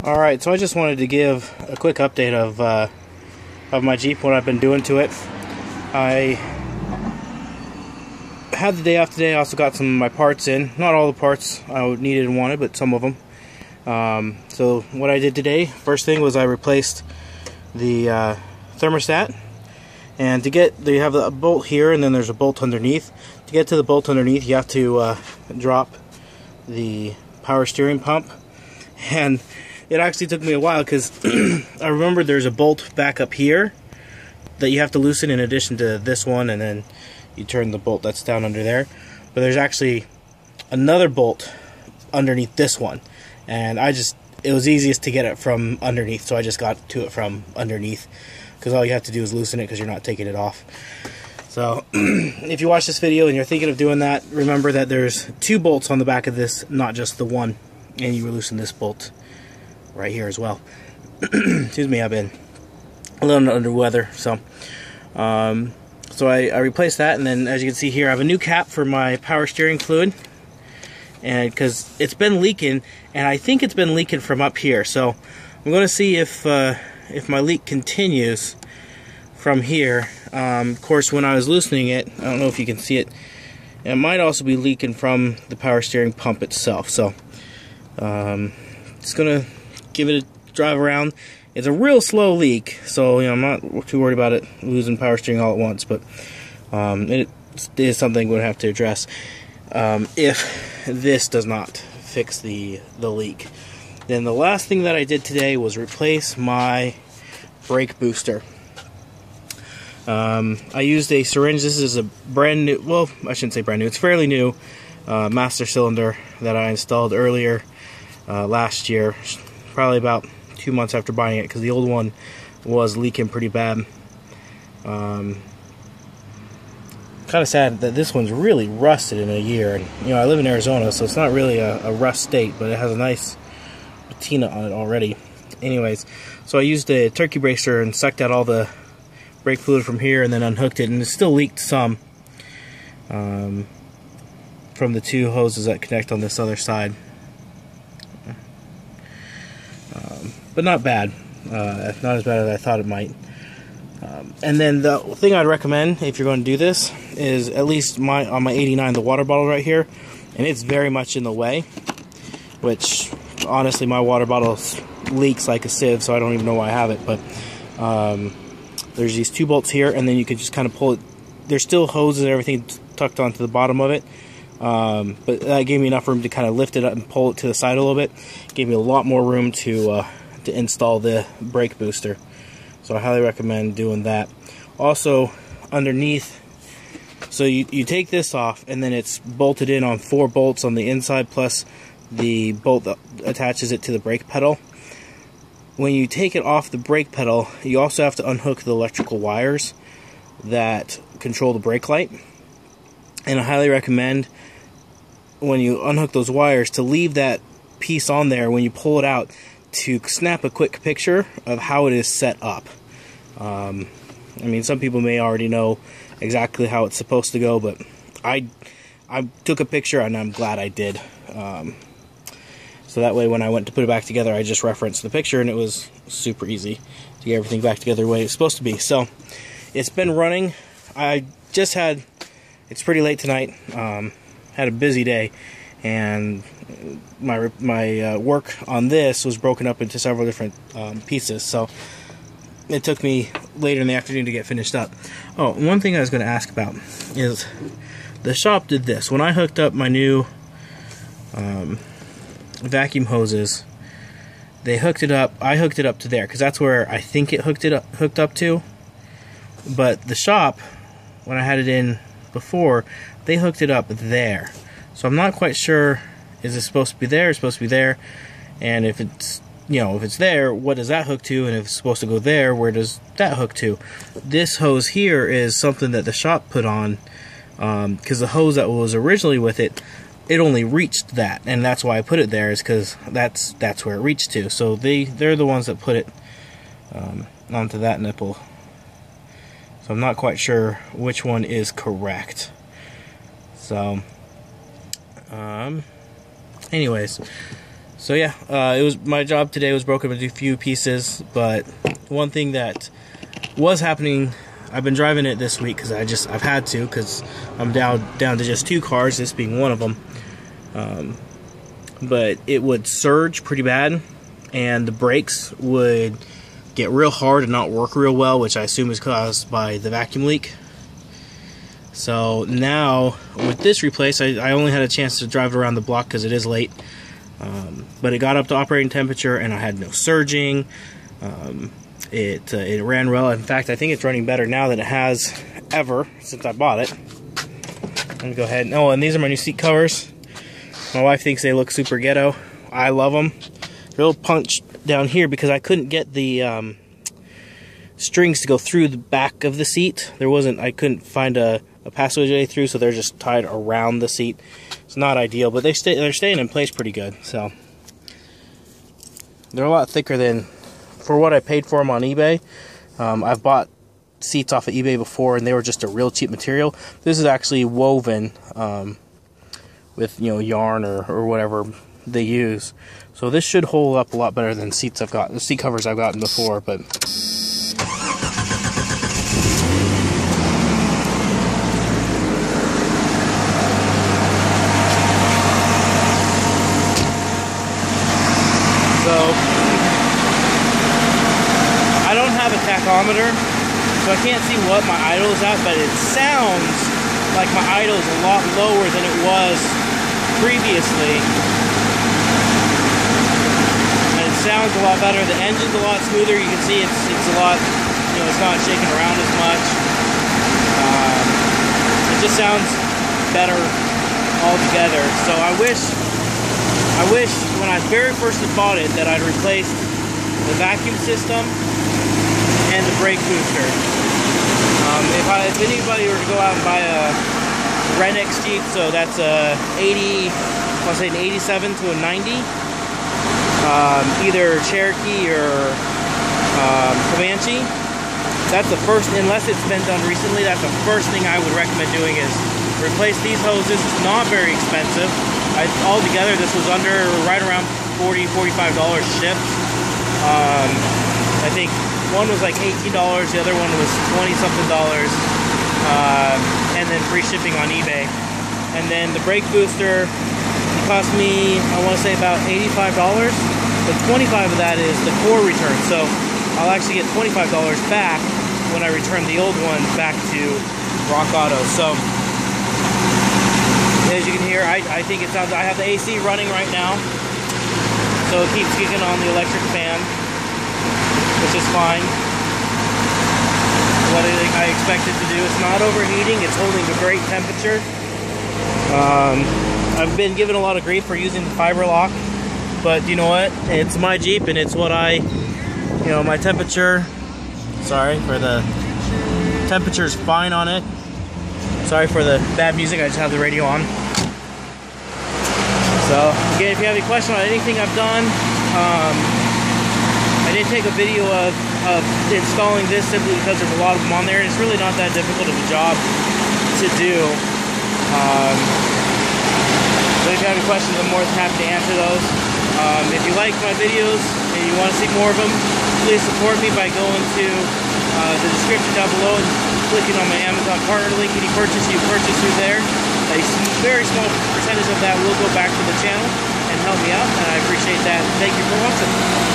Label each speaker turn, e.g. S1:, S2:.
S1: Alright, so I just wanted to give a quick update of my Jeep, what I've been doing to it. I had the day off today. I also got some of my parts in. Not all the parts I needed and wanted, but some of them. So what I did today, first thing was I replaced the thermostat. And to get, you have a bolt here and then there's a bolt underneath. To get to the bolt underneath, you have to drop the power steering pump. And it actually took me a while because I remember there's a bolt back up here that you have to loosen in addition to this one, and then you turn the bolt that's down under there. But there's actually another bolt underneath this one, and it was easiest to get it from underneath, so I just got to it from underneath because all you have to do is loosen it because you're not taking it off. So if you watch this video and you're thinking of doing that, remember that there's two bolts on the back of this, not just the one, and you loosen this bolt right here as well. Excuse me, I've been a little under weather, so I replaced that, and then as you can see here, I have a new cap for my power steering fluid, and because it's been leaking, and I think it's been leaking from up here, so I'm going to see if my leak continues from here. Of course, when I was loosening it, I don't know if you can see it, it might also be leaking from the power steering pump itself. So just gonna give it a drive around. It's a real slow leak, so I'm not too worried about it losing power steering all at once, but it is something we'll have to address if this does not fix the leak. Then the last thing that I did today was replace my brake booster. I used a syringe. This is a brand new, well, I shouldn't say brand new, it's fairly new master cylinder that I installed earlier last year, probably about 2 months after buying it, because the old one was leaking pretty bad. Kind of sad that this one's really rusted in a year, and I live in Arizona, so it's not really a rust state, but it has a nice patina on it already. Anyways, so I used a turkey bracer and sucked out all the brake fluid from here and then unhooked it, and it still leaked some from the two hoses that connect on this other side, but not bad, not as bad as I thought it might. And then the thing I'd recommend if you're going to do this is at least on my 89, the water bottle right here, and it's very much in the way, which honestly my water bottle leaks like a sieve, so I don't even know why I have it. But there's these two bolts here, and then you can just kind of pull it. There's still hoses and everything tucked onto the bottom of it, but that gave me enough room to kind of lift it up and pull it to the side a little bit. Gave me a lot more room to install the brake booster, so I highly recommend doing that. Also underneath, so you take this off, and then it's bolted in on 4 bolts on the inside, plus the bolt that attaches it to the brake pedal. When you take it off the brake pedal, you also have to unhook the electrical wires that control the brake light. And I highly recommend, when you unhook those wires, to leave that piece on there when you pull it out, to snap a quick picture of how it is set up. I mean, some people may already know exactly how it's supposed to go, but I took a picture, and I'm glad I did. So that way when I went to put it back together, I just referenced the picture, and it was super easy to get everything back together the way it's supposed to be. So it's been running. It's pretty late tonight. Had a busy day, and my work on this was broken up into several different pieces. So it took me later in the afternoon to get finished up. Oh, one thing I was going to ask about is the shop did this. When I hooked up my new vacuum hoses, I hooked it up to there because that's where I think it hooked up to. But the shop, when I had it in before, they hooked it up there. So I'm not quite sure, is it supposed to be there, it's supposed to be there, and if it's there, what does that hook to, and if it's supposed to go there, where does that hook to? This hose here is something that the shop put on, because the hose that was originally with it only reached that, and that's why I put it there, is because that's where it reached to. So they're the ones that put it onto that nipple. So I'm not quite sure which one is correct. So anyways, So yeah, it was my job today was broken into a few pieces, but one thing that was happening, I've been driving it this week because I've had to, because I'm down to just 2 cars, this being one of them. But it would surge pretty bad, and the brakes would get real hard and not work real well, which I assume is caused by the vacuum leak. So now with this replaced, I only had a chance to drive around the block because it is late. But it got up to operating temperature and I had no surging. It ran well. In fact, I think it's running better now than it has ever since I bought it. Let me go ahead. Oh, and these are my new seat covers. My wife thinks they look super ghetto. I love them. They're a little punched down here because I couldn't get the strings to go through the back of the seat. I couldn't find a passageway through, so they're just tied around the seat. It's not ideal, but they're staying in place pretty good. So they're a lot thicker than for what I paid for them on eBay. I've bought seats off of eBay before, and they were just a real cheap material. This is actually woven with yarn or whatever they use. So this should hold up a lot better than the seat covers I've gotten before. But I don't have a tachometer, so I can't see what my idle is at, but it sounds like my idle is a lot lower than it was previously. And it sounds a lot better. The engine's a lot smoother. You can see it's a lot, it's not shaking around as much. It just sounds better altogether. So I wish when I very first bought it that I'd replaced the vacuum system and the brake booster. If anybody were to go out and buy a Redneck Jeep, so that's a 80, I'll say an 87 to a 90, either Cherokee or Comanche, that's the first, unless it's been done recently, that's the first thing I would recommend doing is replace these hoses. It's not very expensive. Altogether, this was right around $40, $45 shipped. I think one was like $18, the other one was $20-something, and then free shipping on eBay. And then the brake booster, it cost me, I want to say about $85, but $25 of that is the core return. So I'll actually get $25 back when I return the old one back to Rock Auto. So as you can hear, I think it sounds, I have the AC running right now, so it keeps kicking on the electric fan, which is fine. What I expect it to do. It's not overheating, it's holding a great temperature. I've been given a lot of grief for using the fiber lock, but you know what? It's my Jeep and it's what my temperature, sorry for the temperature's fine on it. Sorry for the bad music, I just have the radio on. So, again, if you have any questions on anything I've done, I did take a video of installing this simply because there's a lot of them on there, and it's really not that difficult of a job to do. But if you have any questions, I'm more than happy to answer those. If you like my videos and you want to see more of them, please support me by going to the description down below and clicking on my Amazon partner link. Any purchase you purchase through there, a very small percentage of that will go back to the channel and help me out, and I appreciate that. Thank you for watching.